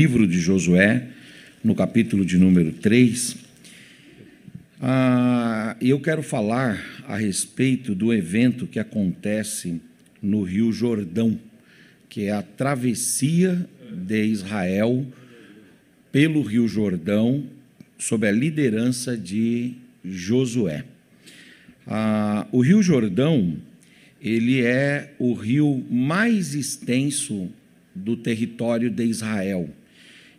livro de Josué, no capítulo de número 3. Eu quero falar a respeito do evento que acontece no Rio Jordão, que é a travessia de Israel pelo Rio Jordão, sob a liderança de Josué. O Rio Jordão, ele é o rio mais extenso do território de Israel.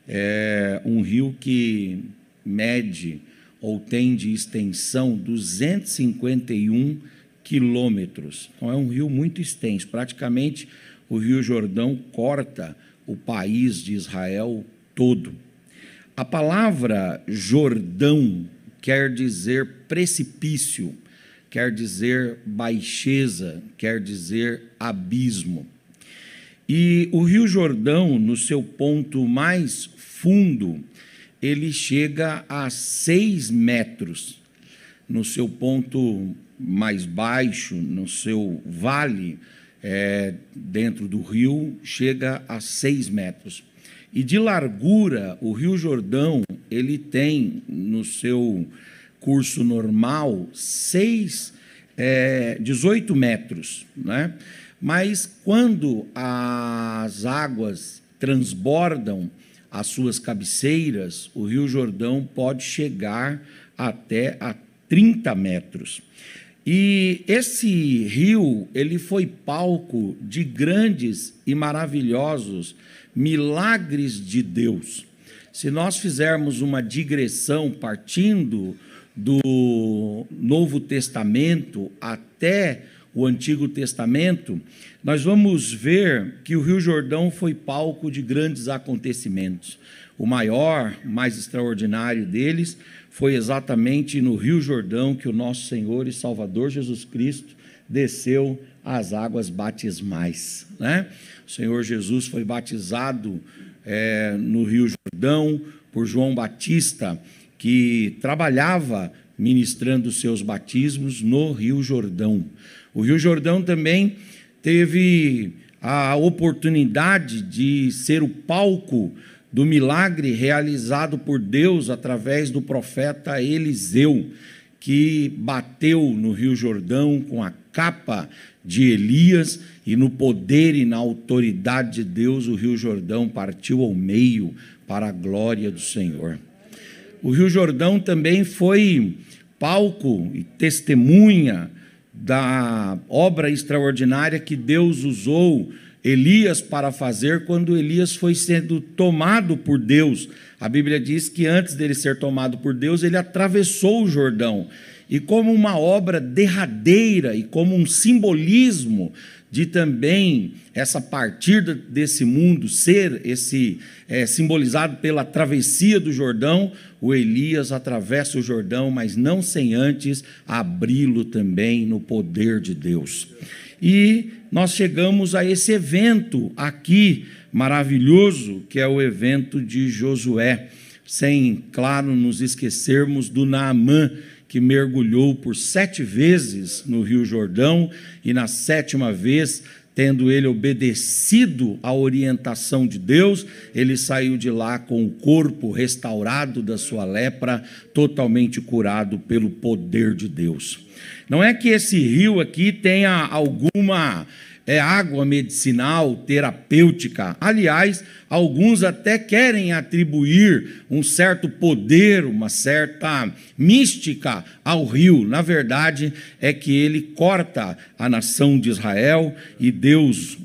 É um rio que mede ou tem de extensão 251 quilômetros. Então, é um rio muito extenso. Praticamente, o Rio Jordão corta o país de Israel todo. A palavra Jordão quer dizer precipício, quer dizer baixeza, quer dizer abismo. E o Rio Jordão, no seu ponto mais fundo, ele chega a 6 metros. No seu ponto mais baixo, no seu vale, dentro do rio, chega a 6 metros. E de largura, o Rio Jordão, ele tem no seu curso normal 18 metros, né? Mas quando as águas transbordam as suas cabeceiras, o Rio Jordão pode chegar até a 30 metros. E esse rio, ele foi palco de grandes e maravilhosos milagres de Deus. Se nós fizermos uma digressão partindo do Novo Testamento até o Antigo Testamento, nós vamos ver que o Rio Jordão foi palco de grandes acontecimentos. O maior, mais extraordinário deles foi exatamente no Rio Jordão que o nosso Senhor e Salvador Jesus Cristo desceu às águas batismais, né? O Senhor Jesus foi batizado no Rio Jordão por João Batista, que trabalhava ministrando seus batismos no Rio Jordão. O Rio Jordão também teve a oportunidade de ser o palco do milagre realizado por Deus através do profeta Eliseu, que bateu no Rio Jordão com a capa de Elias, e no poder e na autoridade de Deus, o Rio Jordão partiu ao meio para a glória do Senhor. O Rio Jordão também foi palco e testemunha da obra extraordinária que Deus usou Elias para fazer quando Elias foi sendo tomado por Deus. A Bíblia diz que antes dele ser tomado por Deus, ele atravessou o Jordão. E como uma obra derradeira e como um simbolismo de também essa partida desse mundo ser simbolizado pela travessia do Jordão, o Elias atravessa o Jordão, mas não sem antes abri-lo também no poder de Deus. E nós chegamos a esse evento aqui maravilhoso, que é o evento de Josué, sem, claro, nos esquecermos do Naamã, que mergulhou por 7 vezes no Rio Jordão, e na 7ª vez, tendo ele obedecido à orientação de Deus, ele saiu de lá com o corpo restaurado da sua lepra, totalmente curado pelo poder de Deus. Não é que esse rio aqui tenha alguma água medicinal, terapêutica. Aliás, alguns até querem atribuir um certo poder, uma certa mística ao rio. Na verdade, é que ele corta a nação de Israel e Deus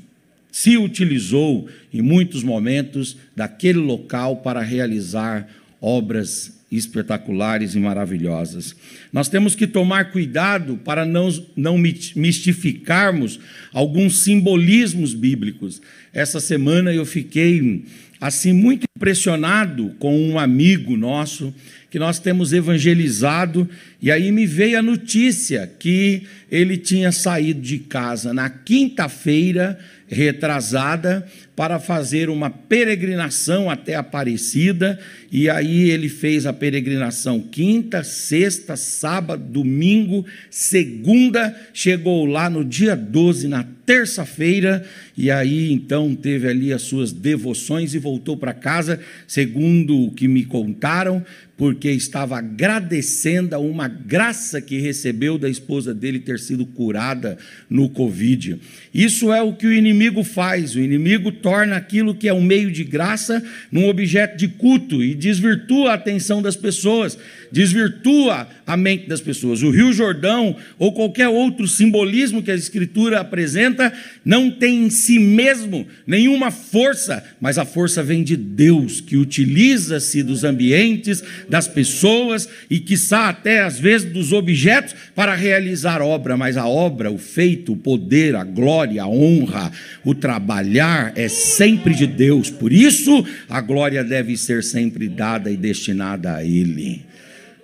se utilizou em muitos momentos daquele local para realizar obras espetaculares e maravilhosas. Nós temos que tomar cuidado para não mistificarmos alguns simbolismos bíblicos. Essa semana eu fiquei assim muito impressionado com um amigo nosso que nós temos evangelizado, e aí me veio a notícia que ele tinha saído de casa na quinta-feira retrasada para fazer uma peregrinação até Aparecida, e aí ele fez a peregrinação quinta, sexta, sábado, domingo, segunda, chegou lá no dia 12, na terça-feira, e aí então teve ali as suas devoções e voltou para casa, segundo o que me contaram, porque estava agradecendo a uma graça que recebeu da esposa dele ter sido curada no Covid. Isso é o que o inimigo faz. O inimigo torna aquilo que é um meio de graça num objeto de culto e desvirtua a atenção das pessoas, desvirtua a mente das pessoas. O Rio Jordão ou qualquer outro simbolismo que a Escritura apresenta não tem em si mesmo nenhuma força, mas a força vem de Deus, que utiliza-se dos ambientes, das pessoas e, quiçá, até às vezes dos objetos para realizar obra, mas a obra, o feito, o poder, a glória, a honra, o trabalhar é sempre de Deus. Por isso, a glória deve ser sempre dada e destinada a Ele.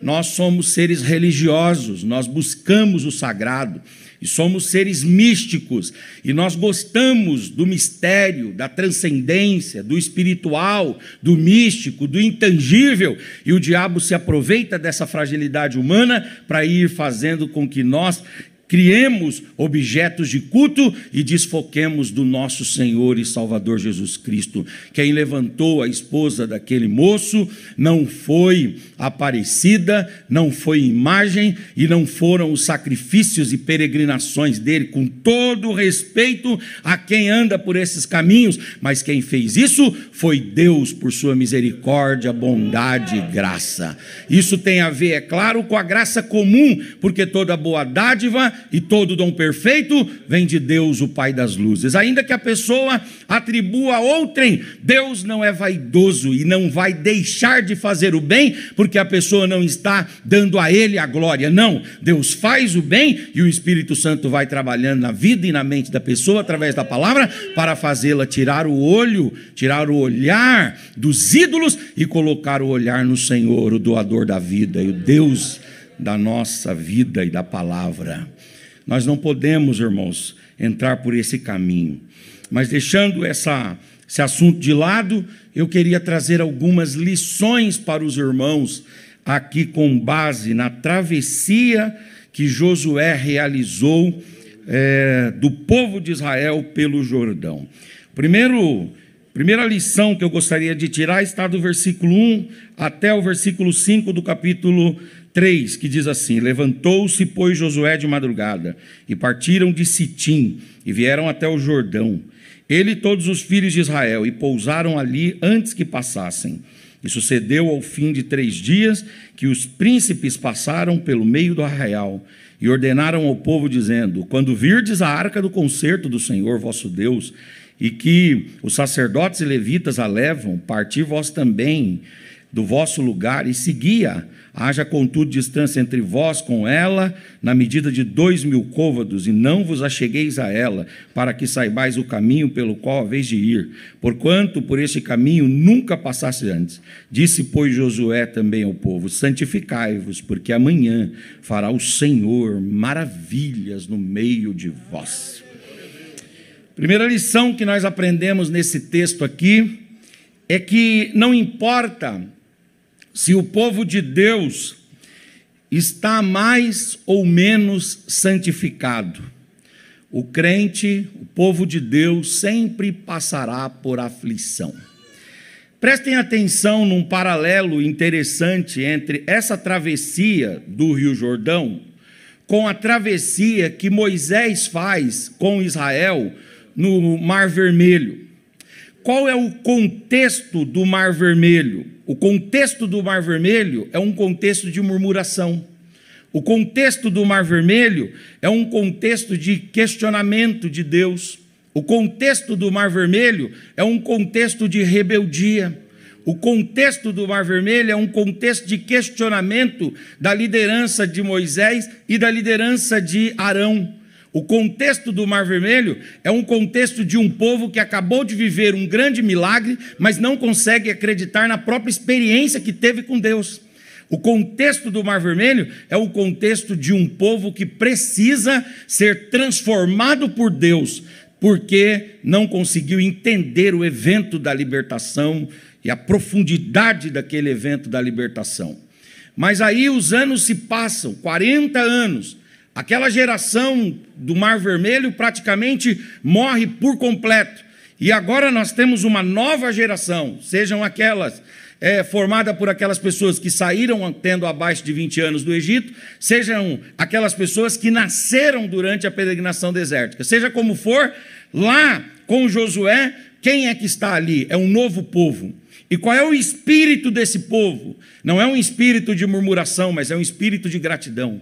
Nós somos seres religiosos, nós buscamos o sagrado, e somos seres místicos, e nós gostamos do mistério, da transcendência, do espiritual, do místico, do intangível, e o diabo se aproveita dessa fragilidade humana para ir fazendo com que nós criemos objetos de culto e desfoquemos do nosso Senhor e Salvador Jesus Cristo. Quem levantou a esposa daquele moço não foi Aparecida, não foi imagem e não foram os sacrifícios e peregrinações dele, com todo o respeito a quem anda por esses caminhos, mas quem fez isso foi Deus, por sua misericórdia, bondade e graça. Isso tem a ver, é claro, com a graça comum, porque toda boa dádiva e todo dom perfeito vem de Deus, o Pai das luzes. Ainda que a pessoa atribua a outrem, Deus não é vaidoso e não vai deixar de fazer o bem, porque a pessoa não está dando a Ele a glória. Não, Deus faz o bem e o Espírito Santo vai trabalhando na vida e na mente da pessoa, através da palavra, para fazê-la tirar o olho, tirar o olhar dos ídolos e colocar o olhar no Senhor, o doador da vida e o Deus da nossa vida e da palavra. Nós não podemos, irmãos, entrar por esse caminho. Mas deixando esse assunto de lado, eu queria trazer algumas lições para os irmãos aqui com base na travessia que Josué realizou do povo de Israel pelo Jordão. Primeira lição que eu gostaria de tirar está do versículo 1 até o versículo 5 do capítulo 3, que diz assim: levantou-se, pois, Josué de madrugada, e partiram de Sitim, e vieram até o Jordão, ele e todos os filhos de Israel, e pousaram ali antes que passassem. E sucedeu ao fim de 3 dias, que os príncipes passaram pelo meio do arraial, e ordenaram ao povo, dizendo: quando virdes a arca do concerto do Senhor vosso Deus, e que os sacerdotes e levitas a levam, parti vós também do vosso lugar, e segui-a. Haja, contudo, distância entre vós com ela, na medida de 2.000 côvados, e não vos achegueis a ela, para que saibais o caminho pelo qual haveis de ir, porquanto por este caminho nunca passaste antes. Disse, pois, Josué também ao povo: santificai-vos, porque amanhã fará o Senhor maravilhas no meio de vós. Primeira lição que nós aprendemos nesse texto aqui é que não importa se o povo de Deus está mais ou menos santificado, o crente, o povo de Deus, sempre passará por aflição. Prestem atenção num paralelo interessante entre essa travessia do Rio Jordão com a travessia que Moisés faz com Israel no Mar Vermelho. Qual é o contexto do Mar Vermelho? O contexto do Mar Vermelho é um contexto de murmuração. O contexto do Mar Vermelho é um contexto de questionamento de Deus. O contexto do Mar Vermelho é um contexto de rebeldia. O contexto do Mar Vermelho é um contexto de questionamento da liderança de Moisés e da liderança de Arão. O contexto do Mar Vermelho é um contexto de um povo que acabou de viver um grande milagre, mas não consegue acreditar na própria experiência que teve com Deus. O contexto do Mar Vermelho é o contexto de um povo que precisa ser transformado por Deus, porque não conseguiu entender o evento da libertação e a profundidade daquele evento da libertação. Mas aí os anos se passam, 40 anos, aquela geração do Mar Vermelho praticamente morre por completo. E agora nós temos uma nova geração, sejam aquelas formada por aquelas pessoas que saíram tendo abaixo de 20 anos do Egito, sejam aquelas pessoas que nasceram durante a peregrinação desértica. Seja como for, lá com Josué, quem é que está ali? É um novo povo. E qual é o espírito desse povo? Não é um espírito de murmuração, mas é um espírito de gratidão.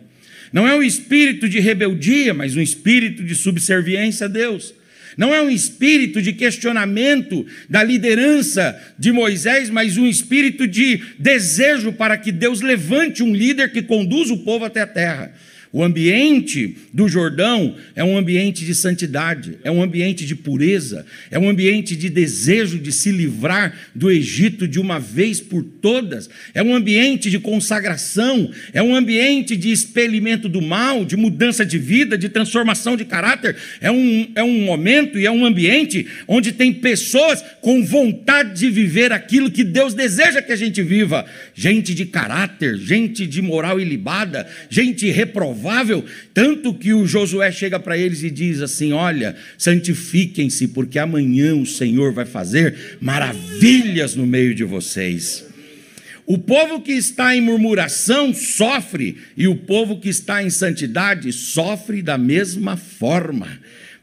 Não é um espírito de rebeldia, mas um espírito de subserviência a Deus. Não é um espírito de questionamento da liderança de Moisés, mas um espírito de desejo para que Deus levante um líder que conduza o povo até a terra. O ambiente do Jordão é um ambiente de santidade, é um ambiente de pureza, é um ambiente de desejo de se livrar do Egito de uma vez por todas, é um ambiente de consagração, é um ambiente de expelimento do mal, de mudança de vida, de transformação de caráter, é um momento e é um ambiente onde tem pessoas com vontade de viver aquilo que Deus deseja que a gente viva, gente de caráter, gente de moral ilibada, gente reprovável, tanto que o Josué chega para eles e diz assim: olha, santifiquem-se, porque amanhã o Senhor vai fazer maravilhas no meio de vocês. O povo que está em murmuração sofre, e o povo que está em santidade sofre da mesma forma.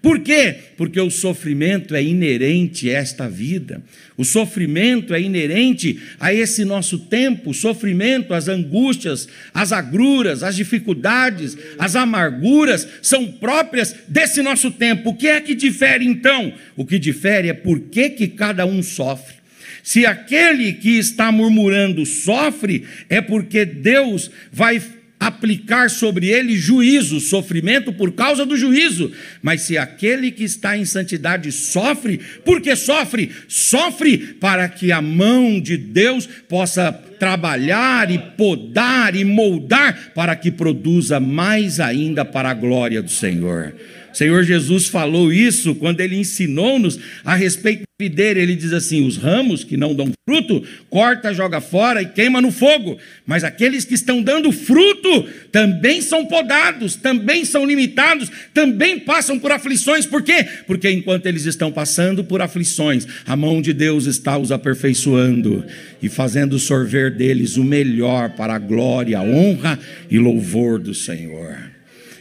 Por quê? Porque o sofrimento é inerente a esta vida, o sofrimento é inerente a esse nosso tempo, o sofrimento, as angústias, as agruras, as dificuldades, as amarguras são próprias desse nosso tempo. O que é que difere então? O que difere é por que cada um sofre. Se aquele que está murmurando sofre, é porque Deus vai aplicar sobre ele juízo, sofrimento por causa do juízo. Mas se aquele que está em santidade sofre, por que sofre? Sofre para que a mão de Deus possa trabalhar e podar e moldar para que produza mais ainda para a glória do Senhor. O Senhor Jesus falou isso quando Ele ensinou-nos a respeito da videira. Ele diz assim: os ramos que não dão fruto, corta, joga fora e queima no fogo. Mas aqueles que estão dando fruto também são podados, também são limitados, também passam por aflições. Por quê? Porque enquanto eles estão passando por aflições, a mão de Deus está os aperfeiçoando e fazendo sorver deles o melhor para a glória, a honra e louvor do Senhor.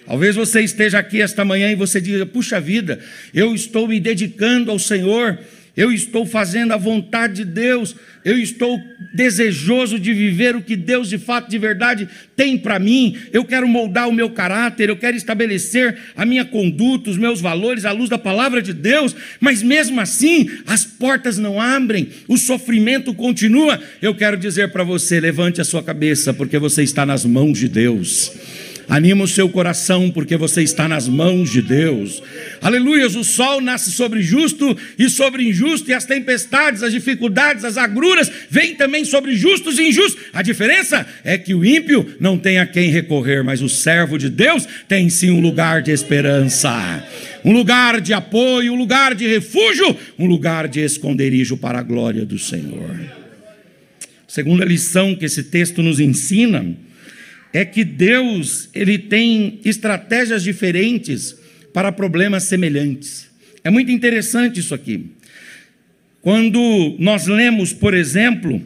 Talvez você esteja aqui esta manhã e você diga: puxa vida, eu estou me dedicando ao Senhor, eu estou fazendo a vontade de Deus, eu estou desejoso de viver o que Deus de fato, de verdade tem para mim, eu quero moldar o meu caráter, eu quero estabelecer a minha conduta, os meus valores à luz da palavra de Deus, mas mesmo assim as portas não abrem, o sofrimento continua. Eu quero dizer para você: levante a sua cabeça, porque você está nas mãos de Deus. Anima o seu coração, porque você está nas mãos de Deus. Aleluias, o sol nasce sobre justo e sobre injusto, e as tempestades, as dificuldades, as agruras vêm também sobre justos e injustos. A diferença é que o ímpio não tem a quem recorrer, mas o servo de Deus tem sim um lugar de esperança, um lugar de apoio, um lugar de refúgio, um lugar de esconderijo para a glória do Senhor. Segunda lição que esse texto nos ensina é que Deus, Ele tem estratégias diferentes para problemas semelhantes. É muito interessante isso aqui. Quando nós lemos, por exemplo,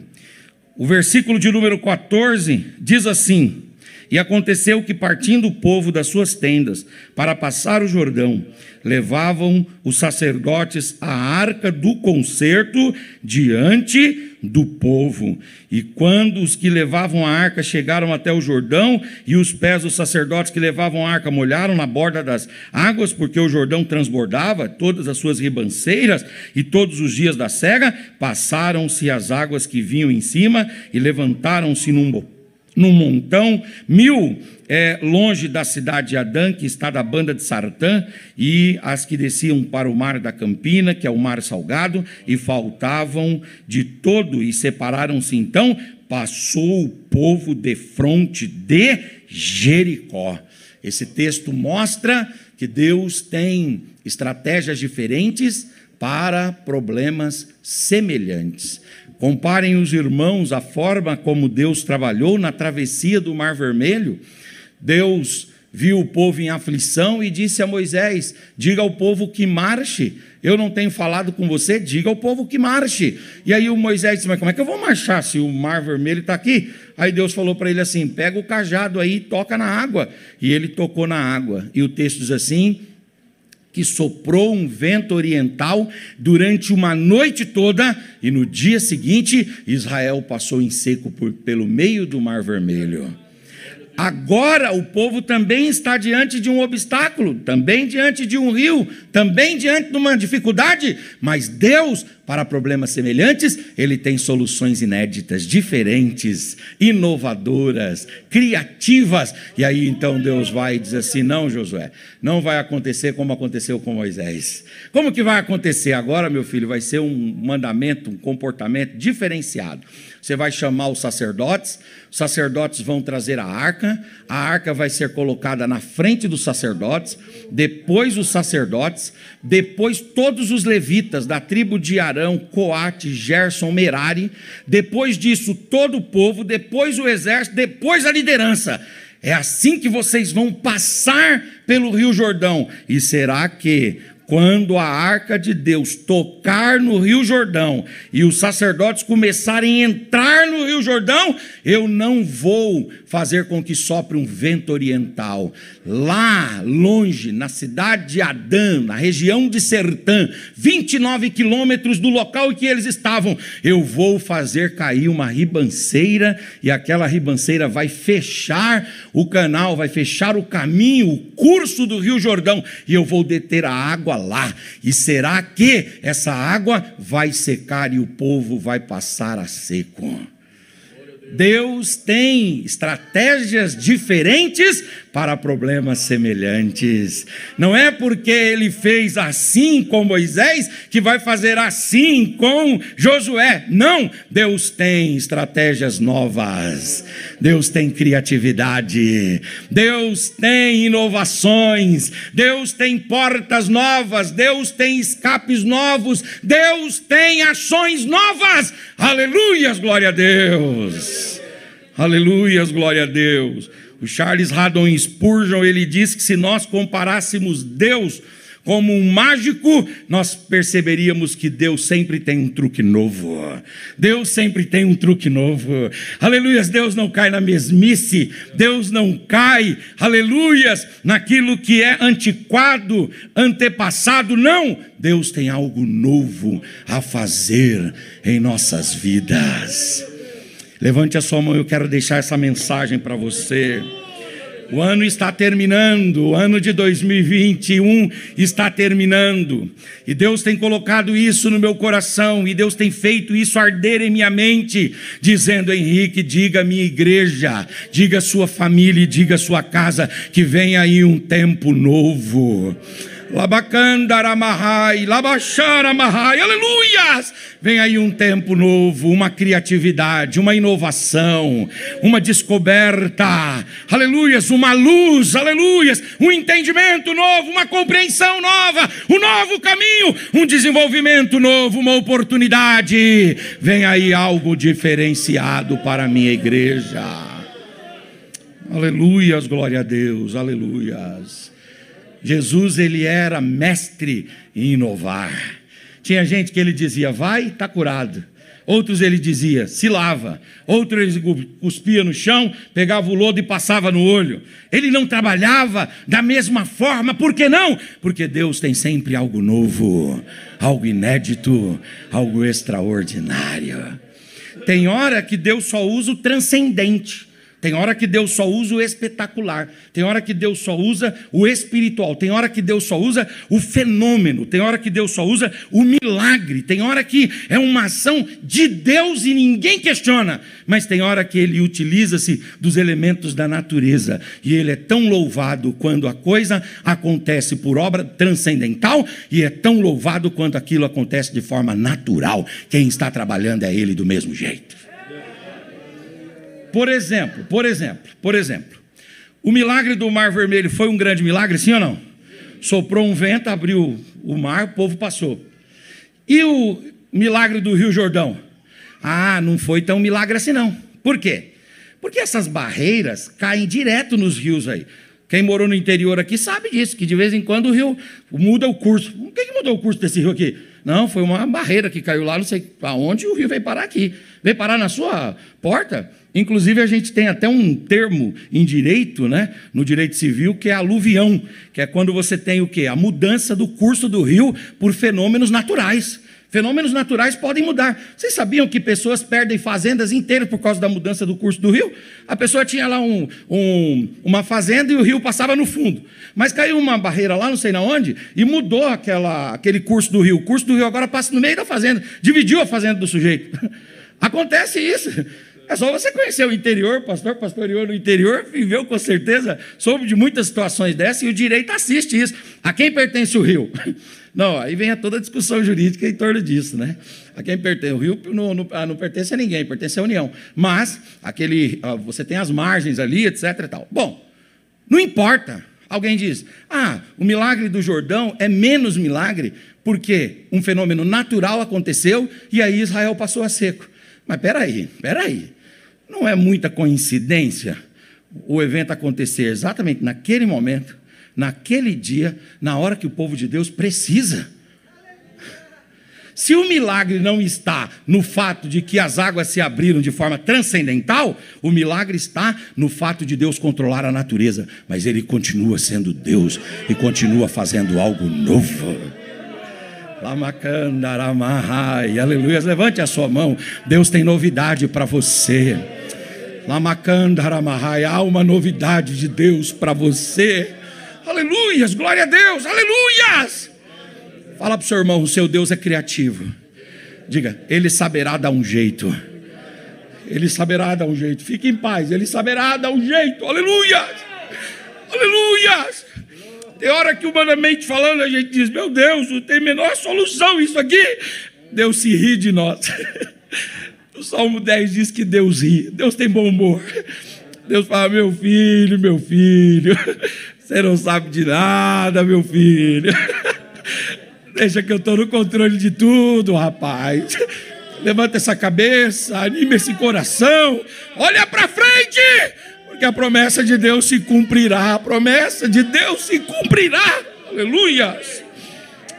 o versículo de número 14, diz assim: e aconteceu que, partindo o povo das suas tendas para passar o Jordão, levavam os sacerdotes a arca do concerto diante do povo. E quando os que levavam a arca chegaram até o Jordão, e os pés dos sacerdotes que levavam a arca molharam na borda das águas, porque o Jordão transbordava todas as suas ribanceiras, e todos os dias da cega passaram-se as águas que vinham em cima, e levantaram-se num montão, 1000 longe da cidade de Adã, que está da banda de Sartã, e as que desciam para o mar da Campina, que é o mar salgado, e faltavam de todo, e separaram-se. Então passou o povo defronte de Jericó. Esse texto mostra que Deus tem estratégias diferentes para problemas semelhantes. Comparem os irmãos a forma como Deus trabalhou na travessia do Mar Vermelho. Deus viu o povo em aflição e disse a Moisés: diga ao povo que marche. Eu não tenho falado com você, diga ao povo que marche. E aí o Moisés disse: mas como é que eu vou marchar se o mar vermelho está aqui? Aí Deus falou para ele assim: pega o cajado aí e toca na água. E ele tocou na água. E o texto diz assim: que soprou um vento oriental durante uma noite toda, e no dia seguinte Israel passou em seco pelo meio do mar vermelho. Agora o povo também está diante de um obstáculo, também diante de um rio, também diante de uma dificuldade, mas Deus, para problemas semelhantes, Ele tem soluções inéditas, diferentes, inovadoras, criativas. E aí então Deus vai e diz assim: não, Josué, não vai acontecer como aconteceu com Moisés. Como que vai acontecer agora, meu filho? Vai ser um mandamento, um comportamento diferenciado. Você vai chamar os sacerdotes vão trazer a arca vai ser colocada na frente dos sacerdotes, depois os sacerdotes, depois todos os levitas da tribo de Arão, Coate, Gerson, Merari, depois disso todo o povo, depois o exército, depois a liderança. É assim que vocês vão passar pelo Rio Jordão. E será que quando a arca de Deus tocar no Rio Jordão e os sacerdotes começarem a entrar no Rio Jordão, eu não vou fazer com que sopre um vento oriental. Lá longe, na cidade de Adã, na região de Sertã, 29 quilômetros do local em que eles estavam, eu vou fazer cair uma ribanceira, e aquela ribanceira vai fechar o canal, vai fechar o caminho, o curso do Rio Jordão, e eu vou deter a água lá. E será que essa água vai secar e o povo vai passar a seco? Deus tem estratégias diferentes para problemas semelhantes. Não é porque Ele fez assim com Moisés que vai fazer assim com Josué. Não, Deus tem estratégias novas, Deus tem criatividade, Deus tem inovações, Deus tem portas novas, Deus tem escapes novos, Deus tem ações novas. Aleluias, glória a Deus. Aleluias, glória a Deus. O Charles Haddon Spurgeon, ele diz que se nós comparássemos Deus como um mágico, nós perceberíamos que Deus sempre tem um truque novo. Deus sempre tem um truque novo. Aleluias, Deus não cai na mesmice, Deus não cai, aleluias, naquilo que é antiquado, antepassado. Não, Deus tem algo novo a fazer em nossas vidas. Levante a sua mão, eu quero deixar essa mensagem para você. O ano está terminando, o ano de 2021 está terminando, e Deus tem colocado isso no meu coração, e Deus tem feito isso arder em minha mente, dizendo: Henrique, diga à minha igreja, diga à sua família e diga à sua casa, que vem aí um tempo novo. Labacandaramahai, labacharamahai, aleluias! Vem aí um tempo novo, uma criatividade, uma inovação, uma descoberta, aleluias, uma luz, aleluias, um entendimento novo, uma compreensão nova, um novo caminho, um desenvolvimento novo, uma oportunidade. Vem aí algo diferenciado para a minha igreja. Aleluias, glória a Deus, aleluias. Jesus, ele era mestre em inovar. Tinha gente que ele dizia: vai, está curado. Outros ele dizia: se lava. Outros ele cuspia no chão, pegava o lodo e passava no olho. Ele não trabalhava da mesma forma. Por que não? Porque Deus tem sempre algo novo, algo inédito, algo extraordinário. Tem hora que Deus só usa o transcendente. Tem hora que Deus só usa o espetacular, tem hora que Deus só usa o espiritual, tem hora que Deus só usa o fenômeno, tem hora que Deus só usa o milagre, tem hora que é uma ação de Deus e ninguém questiona, mas tem hora que Ele utiliza-se dos elementos da natureza, e Ele é tão louvado quando a coisa acontece por obra transcendental, e é tão louvado quando aquilo acontece de forma natural. Quem está trabalhando é Ele do mesmo jeito. Por exemplo, o milagre do Mar Vermelho foi um grande milagre, sim ou não? Soprou um vento, abriu o mar, o povo passou. E o milagre do Rio Jordão? Ah, não foi tão milagre assim não. Por quê? Porque essas barreiras caem direto nos rios aí. Quem morou no interior aqui sabe disso, que de vez em quando o rio muda o curso. O que mudou o curso desse rio aqui? Não, foi uma barreira que caiu lá, não sei aonde, e o rio veio parar aqui. Veio parar na sua porta. Inclusive, a gente tem até um termo em direito, né, no direito civil, que é aluvião, que é quando você tem o quê? A mudança do curso do rio por fenômenos naturais. Fenômenos naturais podem mudar. Vocês sabiam que pessoas perdem fazendas inteiras por causa da mudança do curso do rio? A pessoa tinha lá uma fazenda e o rio passava no fundo. Mas caiu uma barreira lá, não sei na onde, e mudou aquele curso do rio. O curso do rio agora passa no meio da fazenda. Dividiu a fazenda do sujeito. Acontece isso. É só você conhecer o interior, pastoreou no interior, viveu com certeza, soube de muitas situações dessas, e o direito assiste isso. A quem pertence o rio? Não, aí vem toda a discussão jurídica em torno disso, né? A quem pertence o rio não pertence a ninguém, pertence à União. Mas você tem as margens ali, etc. e tal. Bom, não importa. Alguém diz, o milagre do Jordão é menos milagre porque um fenômeno natural aconteceu e aí Israel passou a seco. Mas peraí. Não é muita coincidência o evento acontecer exatamente naquele momento, naquele dia, na hora que o povo de Deus precisa. Se o milagre não está no fato de que as águas se abriram de forma transcendental, o milagre está no fato de Deus controlar a natureza, mas Ele continua sendo Deus e continua fazendo algo novo. Lamacandaramahai, aleluia, levante a sua mão, Deus tem novidade para você. Lamacandaramahai, há uma novidade de Deus para você. Aleluias, glória a Deus, aleluias. Fala para o seu irmão, o seu Deus é criativo. Diga, Ele saberá dar um jeito. Ele saberá dar um jeito, fique em paz, Ele saberá dar um jeito, aleluias, aleluias. Tem hora que humanamente falando a gente diz, meu Deus, não tem a menor solução isso aqui. Deus se ri de nós. O Salmo 10 diz que Deus ri, Deus tem bom humor. Deus fala, meu filho, você não sabe de nada, meu filho. Deixa que eu estou no controle de tudo, rapaz. Levanta essa cabeça, anima esse coração, olha para frente, porque a promessa de Deus se cumprirá. A promessa de Deus se cumprirá. Aleluias,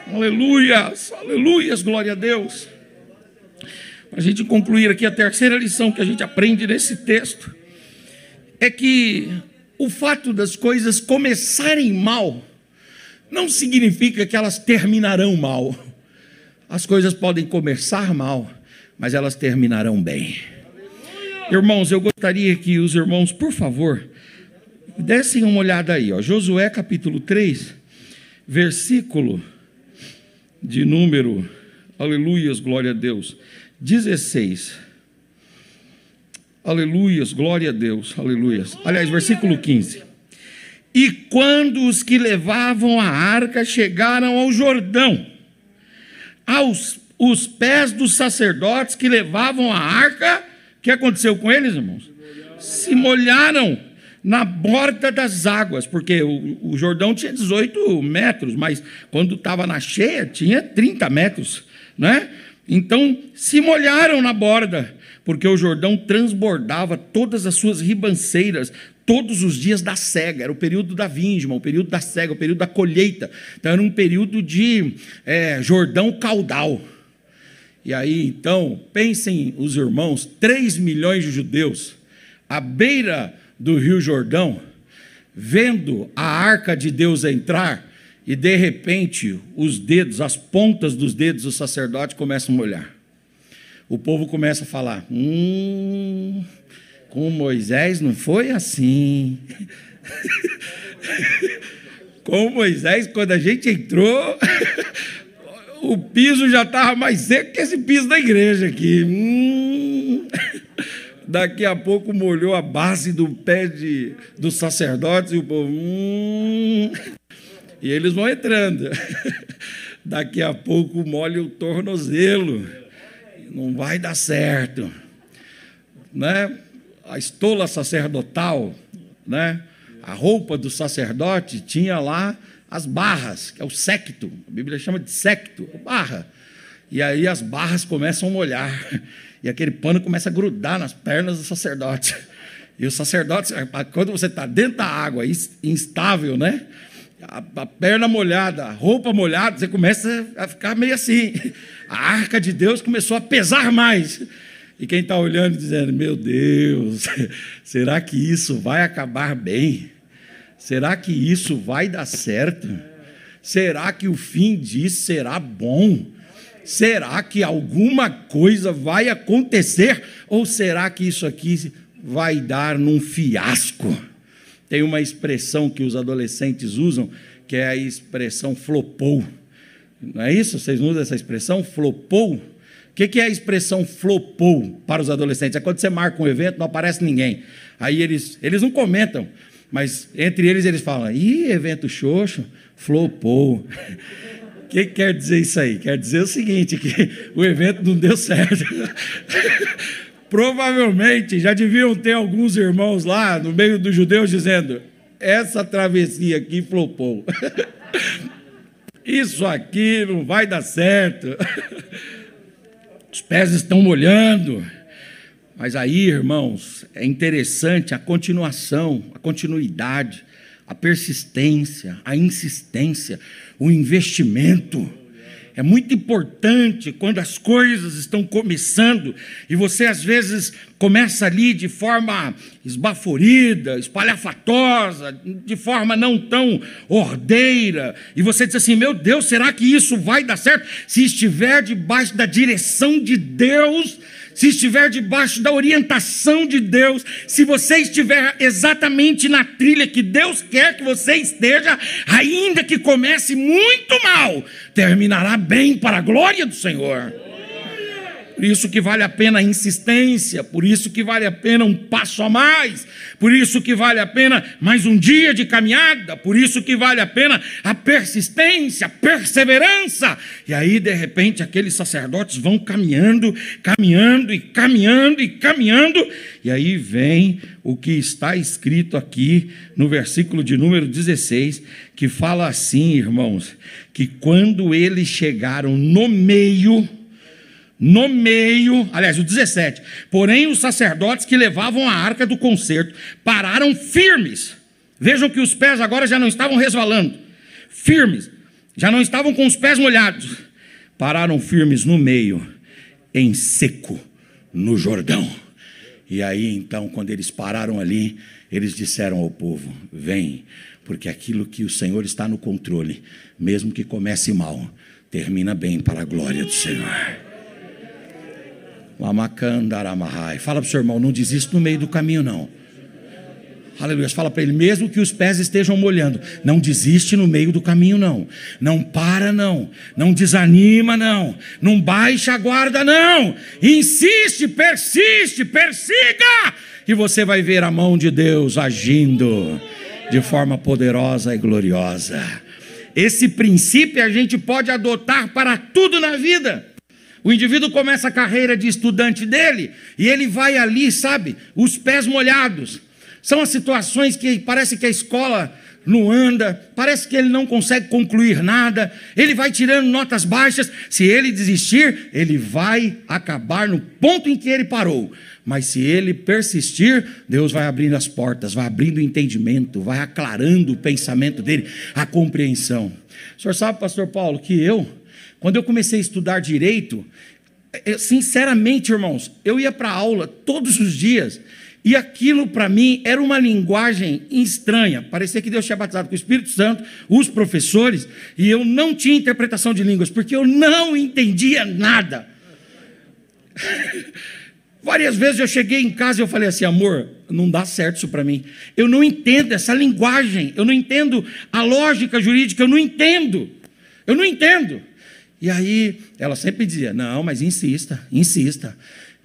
aleluias, aleluias, glória a Deus. Para a gente concluir aqui, a terceira lição que a gente aprende nesse texto é que o fato das coisas começarem mal não significa que elas terminarão mal. As coisas podem começar mal, mas elas terminarão bem. Irmãos, eu gostaria que os irmãos, por favor, dessem uma olhada aí, Josué capítulo 3, versículo de número, aleluias, glória a Deus, 16. Aleluias, glória a Deus, aleluias. Aliás, versículo 15. E quando os que levavam a arca chegaram ao Jordão, os pés dos sacerdotes que levavam a arca, o que aconteceu com eles, irmãos? Se molharam na borda das águas, porque o Jordão tinha 18 metros, mas quando estava na cheia tinha 30 metros, né? Então se molharam na borda, porque o Jordão transbordava todas as suas ribanceiras todos os dias da cega. Era o período da vindima, o período da cega, o período da colheita. Então era um período de Jordão caudal. E aí então, pensem os irmãos, 3 milhões de judeus à beira do Rio Jordão, vendo a arca de Deus entrar, e de repente os dedos, as pontas dos dedos do sacerdote começam a molhar. O povo começa a falar, com Moisés não foi assim. Com Moisés, quando a gente entrou, o piso já estava mais seco que esse piso da igreja aqui. Daqui a pouco molhou a base do pé dos sacerdotes e o povo... E eles vão entrando. Daqui a pouco molha o tornozelo. Não vai dar certo. Né? A estola sacerdotal, né? A roupa do sacerdote tinha lá as barras, que é o séquito. A Bíblia chama de séquito, barra. E aí as barras começam a molhar. E aquele pano começa a grudar nas pernas do sacerdote. E o sacerdote, quando você está dentro da água, instável, né? A perna molhada, a roupa molhada, você começa a ficar meio assim. A arca de Deus começou a pesar mais. E quem está olhando dizendo, meu Deus, será que isso vai acabar bem? Será que isso vai dar certo? Será que o fim disso será bom? Será que alguma coisa vai acontecer? Ou será que isso aqui vai dar num fiasco? Tem uma expressão que os adolescentes usam, que é a expressão flopou. Não é isso? Vocês não usam essa expressão? Flopou? O que é a expressão flopou para os adolescentes? É quando você marca um evento, não aparece ninguém. Aí eles não comentam, mas entre eles falam, evento xoxo, flopou. O que quer dizer isso aí? Quer dizer o seguinte, que o evento não deu certo. Provavelmente já deviam ter alguns irmãos lá no meio dos judeus dizendo, essa travessia aqui flopou. Isso aqui não vai dar certo. Os pés estão molhando. Mas aí, irmãos, é interessante a continuação, a continuidade, a persistência, a insistência, o investimento. É muito importante quando as coisas estão começando e você às vezes começa ali de forma esbaforida, espalhafatosa, de forma não tão ordeira, e você diz assim, meu Deus, será que isso vai dar certo? Se estiver debaixo da direção de Deus, se estiver debaixo da orientação de Deus, se você estiver exatamente na trilha que Deus quer que você esteja, ainda que comece muito mal, terminará bem para a glória do Senhor. Por isso que vale a pena a insistência, por isso que vale a pena um passo a mais, por isso que vale a pena mais um dia de caminhada, por isso que vale a pena a persistência, a perseverança. E aí, de repente, aqueles sacerdotes vão caminhando, e aí vem o que está escrito aqui no versículo de número 16, que fala assim, irmãos, que quando eles chegaram no meio, aliás, o 17, porém os sacerdotes que levavam a arca do concerto pararam firmes. Vejam que os pés agora já não estavam resvalando, firmes, já não estavam com os pés molhados, pararam firmes no meio, em seco, no Jordão. E aí então, quando eles pararam ali, eles disseram ao povo, vem, porque aquilo que o Senhor está no controle, mesmo que comece mal, termina bem para a glória do Senhor. Fala para o seu irmão, não desista no meio do caminho não. Aleluia. Fala para ele, mesmo que os pés estejam molhando, não desiste no meio do caminho não. Não para não, não desanima não, não baixa a guarda não. Insiste, persiste, persiga, e você vai ver a mão de Deus agindo de forma poderosa e gloriosa. Esse princípio a gente pode adotar para tudo na vida. O indivíduo começa a carreira de estudante dele e ele vai ali, sabe, os pés molhados. São as situações que parece que a escola não anda, parece que ele não consegue concluir nada, ele vai tirando notas baixas. Se ele desistir, ele vai acabar no ponto em que ele parou. Mas se ele persistir, Deus vai abrindo as portas, vai abrindo o entendimento, vai aclarando o pensamento dele, a compreensão. O senhor sabe, pastor Paulo, que quando eu comecei a estudar direito, sinceramente, irmãos, eu ia para a aula todos os dias, e aquilo para mim era uma linguagem estranha, parecia que Deus tinha batizado com o Espírito Santo, os professores, e eu não tinha interpretação de línguas, porque eu não entendia nada. Várias vezes eu cheguei em casa e eu falei assim, amor, não dá certo isso para mim, eu não entendo essa linguagem, eu não entendo a lógica jurídica, eu não entendo. E aí, ela sempre dizia, não, mas insista.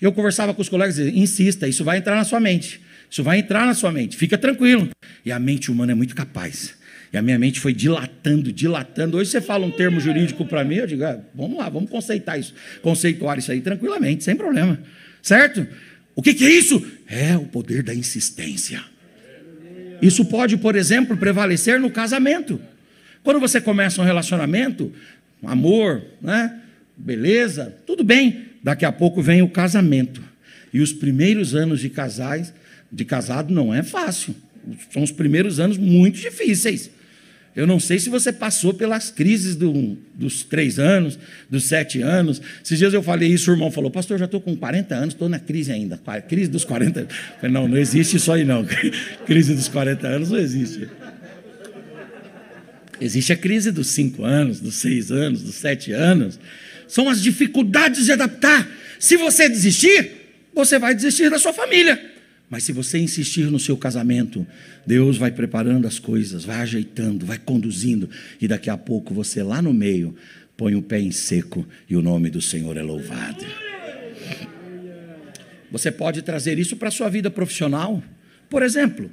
Eu conversava com os colegas e dizia, insista, isso vai entrar na sua mente, fica tranquilo. E a mente humana é muito capaz. E a minha mente foi dilatando. Hoje você fala um termo jurídico para mim, eu digo, vamos lá, vamos conceituar isso aí tranquilamente, sem problema. Certo? O que é isso? É o poder da insistência. Isso pode, por exemplo, prevalecer no casamento. Quando você começa um relacionamento, amor, né? Beleza, tudo bem. Daqui a pouco vem o casamento. E os primeiros anos de casais, de casado não é fácil. São os primeiros anos muito difíceis. Eu não sei se você passou pelas crises dos 3 anos, dos 7 anos. Esses dias eu falei isso, o irmão falou, pastor, eu já estou com 40 anos, estou na crise ainda. Crise dos 40 anos. Eu falei, não existe isso aí não. Crise dos 40 anos não existe. Existe a crise dos 5 anos, dos 6 anos, dos 7 anos. São as dificuldades de adaptar. Se você desistir, você vai desistir da sua família. Mas se você insistir no seu casamento, Deus vai preparando as coisas, vai ajeitando, vai conduzindo, e daqui a pouco você lá no meio põe o pé em seco e o nome do Senhor é louvado. Você pode trazer isso para a sua vida profissional. Por exemplo,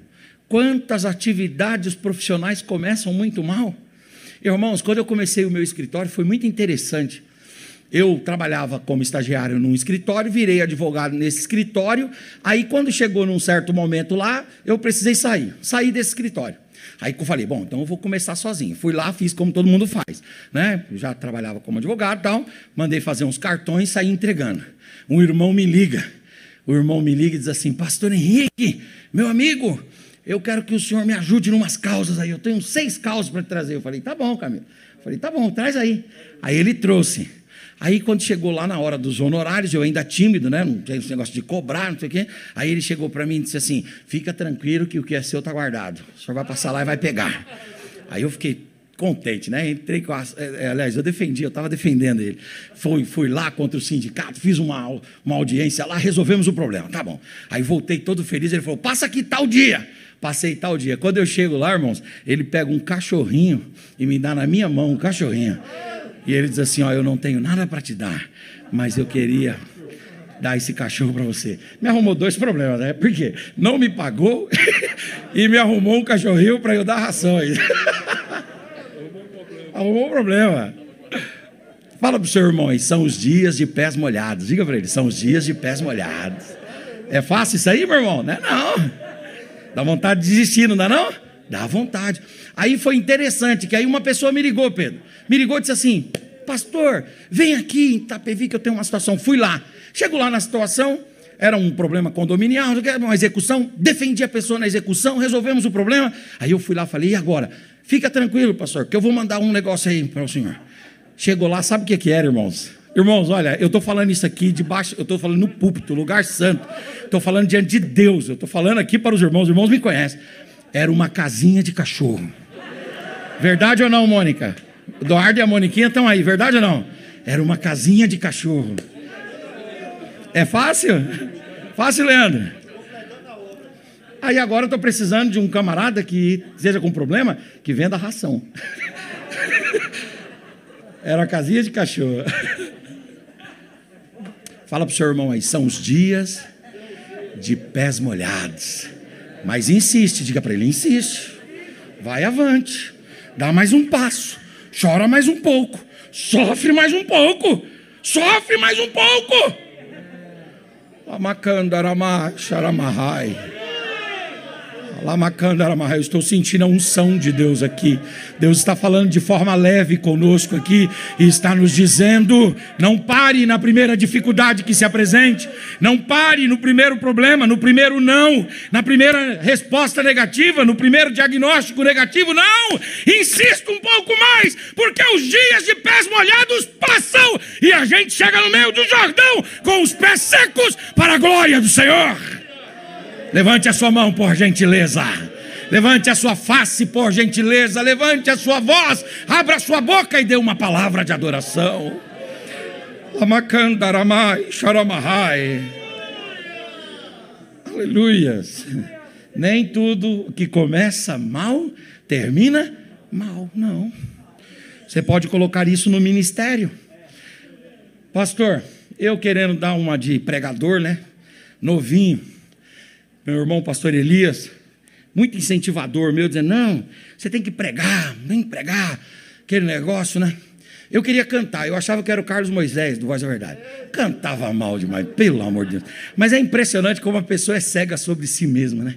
quantas atividades profissionais começam muito mal? Irmãos, quando eu comecei o meu escritório foi muito interessante. Eu trabalhava como estagiário num escritório, virei advogado nesse escritório, aí quando chegou num certo momento lá, eu precisei sair desse escritório. Aí eu falei, bom, então eu vou começar sozinho. Fui lá, fiz como todo mundo faz, né? Eu já trabalhava como advogado e tal, mandei fazer uns cartões e saí entregando. Um irmão me liga, e diz assim, pastor Henrique, meu amigo, eu quero que o senhor me ajude em umas causas aí, eu tenho 6 causas para te trazer. Eu falei, tá bom, Camilo. Eu falei, tá bom, traz aí. Aí ele trouxe. Aí quando chegou lá na hora dos honorários, eu ainda tímido, né? Não tem esse negócio de cobrar, não sei o quê. Aí ele chegou para mim e disse assim, fica tranquilo que o que é seu está guardado. O senhor vai passar lá e vai pegar. Aí eu fiquei contente, né? Entrei com aliás, eu estava defendendo ele. Fui lá contra o sindicato, fiz uma audiência lá, resolvemos o problema, tá bom. Aí voltei todo feliz, ele falou, passa aqui tal dia. Passei tal dia. Quando eu chego lá, irmãos, ele pega um cachorrinho e me dá na minha mão um cachorrinho. E ele diz assim, ó, eu não tenho nada para te dar, mas eu queria dar esse cachorro para você. Me arrumou 2 problemas, né? Por quê? Não me pagou e me arrumou um cachorrinho para eu dar ração aí. Arrumou um problema. Fala para o seu irmão aí, são os dias de pés molhados. Diga para ele, são os dias de pés molhados. É fácil isso aí, meu irmão? Não é não. Dá vontade de desistir, não dá não? Dá vontade. Aí foi interessante, que aí uma pessoa me ligou, Pedro. Me ligou e disse assim, pastor, vem aqui em Itapevi que eu tenho uma situação. Fui lá. Chego lá na situação, era um problema condominial, uma execução, defendi a pessoa na execução, resolvemos o problema. Aí eu fui lá e falei, e agora? Fica tranquilo, pastor, que eu vou mandar um negócio aí para o senhor. Chegou lá, sabe o que era, irmãos? Irmãos, olha, eu estou falando isso aqui debaixo, eu estou falando no púlpito, lugar santo. Estou falando diante de Deus, eu estou falando aqui para os irmãos me conhecem. Era uma casinha de cachorro. Verdade ou não, Mônica? O Eduardo e a Moniquinha estão aí, verdade ou não? Era uma casinha de cachorro. É fácil? Fácil, Leandro? Aí agora eu estou precisando de um camarada que esteja com problema, que venda ração. Era a casinha de cachorro. Fala para o seu irmão aí, são os dias de pés molhados. Mas insiste, diga para ele, insiste. Vai avante, dá mais um passo, chora mais um pouco, sofre mais um pouco, sofre mais um pouco. Lamacandaramá, xaramahai. Eu estou sentindo a unção de Deus aqui. Deus está falando de forma leve conosco aqui e está nos dizendo, não pare na primeira dificuldade que se apresente, não pare no primeiro problema, no primeiro não, na primeira resposta negativa, no primeiro diagnóstico negativo, não, insista um pouco mais, porque os dias de pés molhados passam e a gente chega no meio do Jordão com os pés secos para a glória do Senhor. Levante a sua mão, por gentileza. Levante a sua face, por gentileza. Levante a sua voz. Abra a sua boca e dê uma palavra de adoração. Lamacandaramai, xaramahai. Aleluias. Nem tudo que começa mal, termina mal. Não. Você pode colocar isso no ministério. Pastor, eu querendo dar uma de pregador, né? Novinho. Meu irmão, pastor Elias, muito incentivador meu, dizendo, não, você tem que pregar, nem pregar, aquele negócio, né? Eu queria cantar, eu achava que era o Carlos Moisés, do Voz da Verdade. Cantava mal demais, pelo amor de Deus. Mas é impressionante como a pessoa é cega sobre si mesma, né?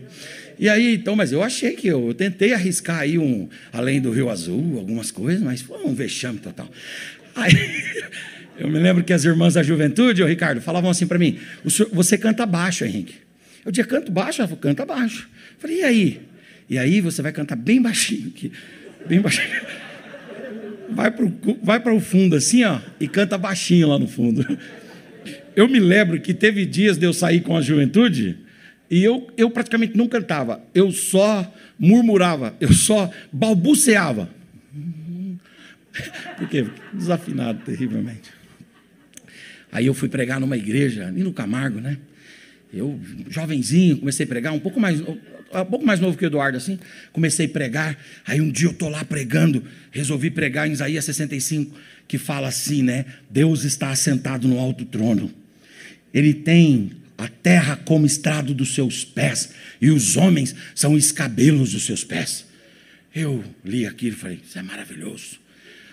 E aí, então, mas eu achei que eu tentei arriscar aí além do Rio Azul, algumas coisas, mas foi um vexame total. Aí, eu me lembro que as irmãs da juventude, Ricardo, falavam assim para mim, você canta baixo, Henrique. Eu dizia, canto baixo? Ela falou, canta baixo. Eu falei, e aí? E aí você vai cantar bem baixinho aqui, bem baixinho. Vai para o fundo assim, ó, e canta baixinho lá no fundo. Eu me lembro que teve dias de eu sair com a juventude e eu praticamente não cantava, eu só murmurava, eu só balbuciava. Porque desafinado terrivelmente. Aí eu fui pregar numa igreja ali no Camargo, né? Eu, jovenzinho, comecei a pregar, um pouco mais novo que o Eduardo, assim, comecei a pregar. Aí um dia eu estou lá pregando, resolvi pregar em Isaías 65, que fala assim, né? Deus está assentado no alto trono. Ele tem a terra como estrado dos seus pés, e os homens são escabelos dos seus pés. Eu li aquilo e falei, isso é maravilhoso.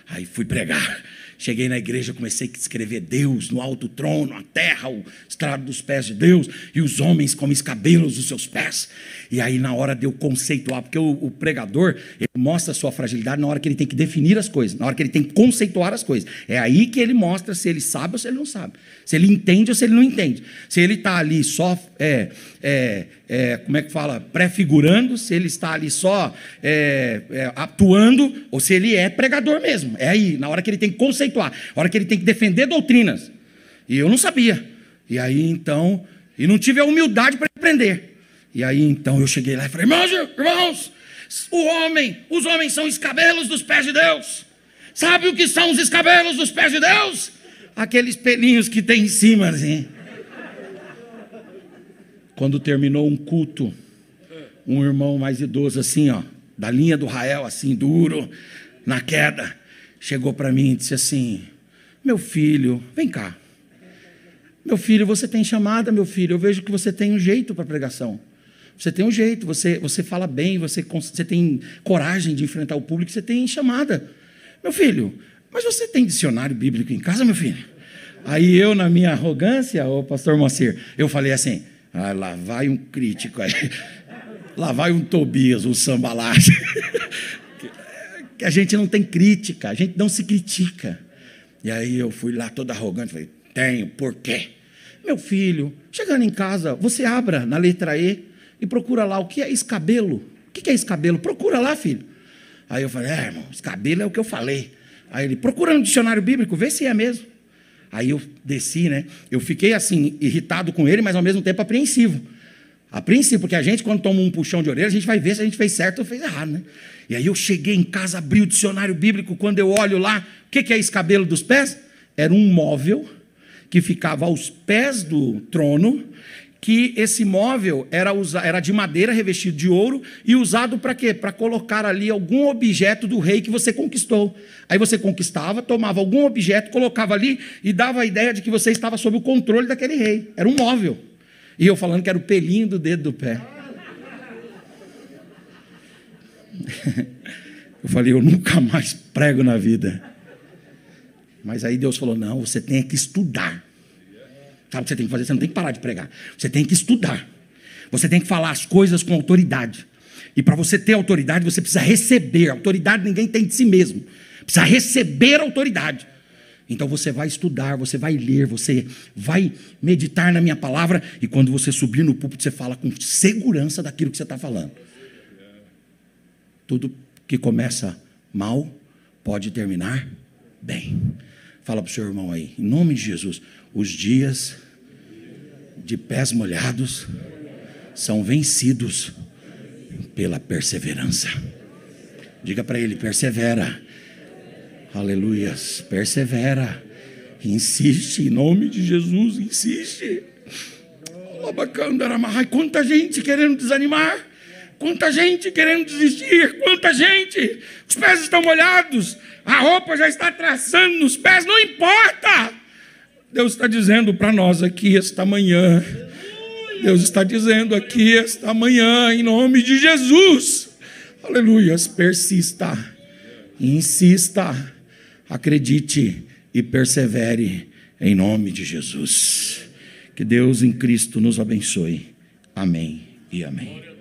Aí fui pregar. Cheguei na igreja, comecei a escrever Deus no alto trono, a terra, o estrado dos pés de Deus, e os homens como escabelos dos seus pés. E aí na hora de eu conceituar, porque o pregador, ele mostra a sua fragilidade na hora que ele tem que definir as coisas, na hora que ele tem que conceituar as coisas. É aí que ele mostra se ele sabe ou se ele não sabe, se ele entende ou se ele não entende, se ele está ali só, como é que fala, prefigurando, se ele está ali só atuando, ou se ele é pregador mesmo. É aí, na hora que ele tem que conceituar, na hora que ele tem que defender doutrinas. E eu não sabia. E aí então, e não tive a humildade para aprender. E aí então eu cheguei lá e falei, irmãos, os homens são escabelos dos pés de Deus. Sabe o que são os escabelos dos pés de Deus? Aqueles pelinhos que tem em cima, assim. Quando terminou um culto, um irmão mais idoso, assim, ó, da linha do Rael, assim, duro, na queda, chegou para mim e disse assim, meu filho, vem cá. Meu filho, você tem chamada, meu filho, eu vejo que você tem um jeito para pregação. Você tem um jeito, você fala bem, você tem coragem de enfrentar o público, você tem chamada. Meu filho, mas você tem dicionário bíblico em casa, meu filho? Aí eu, na minha arrogância, ô pastor Moacir, eu falei assim, lá vai um crítico aí, lá vai um Tobias, um sambalate. Que a gente não tem crítica, a gente não se critica. E aí eu fui lá todo arrogante, falei, tenho, por quê? Meu filho, chegando em casa, você abra na letra E e procura lá o que é escabelo. O que é escabelo? Procura lá, filho. Aí eu falei, irmão, escabelo é o que eu falei. Aí ele, procura no dicionário bíblico, vê se é mesmo. Aí eu desci, né? Eu fiquei assim, irritado com ele, mas ao mesmo tempo apreensivo. Apreensivo, porque a gente, quando toma um puxão de orelha, a gente vai ver se a gente fez certo ou fez errado, né? E aí eu cheguei em casa, abri o dicionário bíblico, quando eu olho lá, o que é escabelo dos pés? Era um móvel que ficava aos pés do trono, que esse móvel era de madeira revestido de ouro e usado para quê? Para colocar ali algum objeto do rei que você conquistou. Aí você conquistava, tomava algum objeto, colocava ali e dava a ideia de que você estava sob o controle daquele rei. Era um móvel. E eu falando que era o pelinho do dedo do pé. Eu falei, eu nunca mais prego na vida. Mas aí Deus falou, não, você tem que estudar. Sabe o que você tem que fazer? Você não tem que parar de pregar. Você tem que estudar. Você tem que falar as coisas com autoridade. E para você ter autoridade, você precisa receber. Autoridade ninguém tem de si mesmo. Precisa receber autoridade. Então você vai estudar, você vai ler, você vai meditar na minha palavra. E quando você subir no púlpito, você fala com segurança daquilo que você está falando. Tudo que começa mal pode terminar bem. Fala para o seu irmão aí, em nome de Jesus, os dias de pés molhados são vencidos pela perseverança. Diga para ele, persevera. Aleluias, persevera. Insiste, em nome de Jesus, insiste. Quanta gente querendo desanimar. Quanta gente querendo desistir, quanta gente, os pés estão molhados, a roupa já está traçando nos pés, não importa. Deus está dizendo para nós aqui esta manhã, Deus está dizendo aqui esta manhã, em nome de Jesus, aleluias, persista, insista, acredite e persevere em nome de Jesus. Que Deus em Cristo nos abençoe. Amém e amém.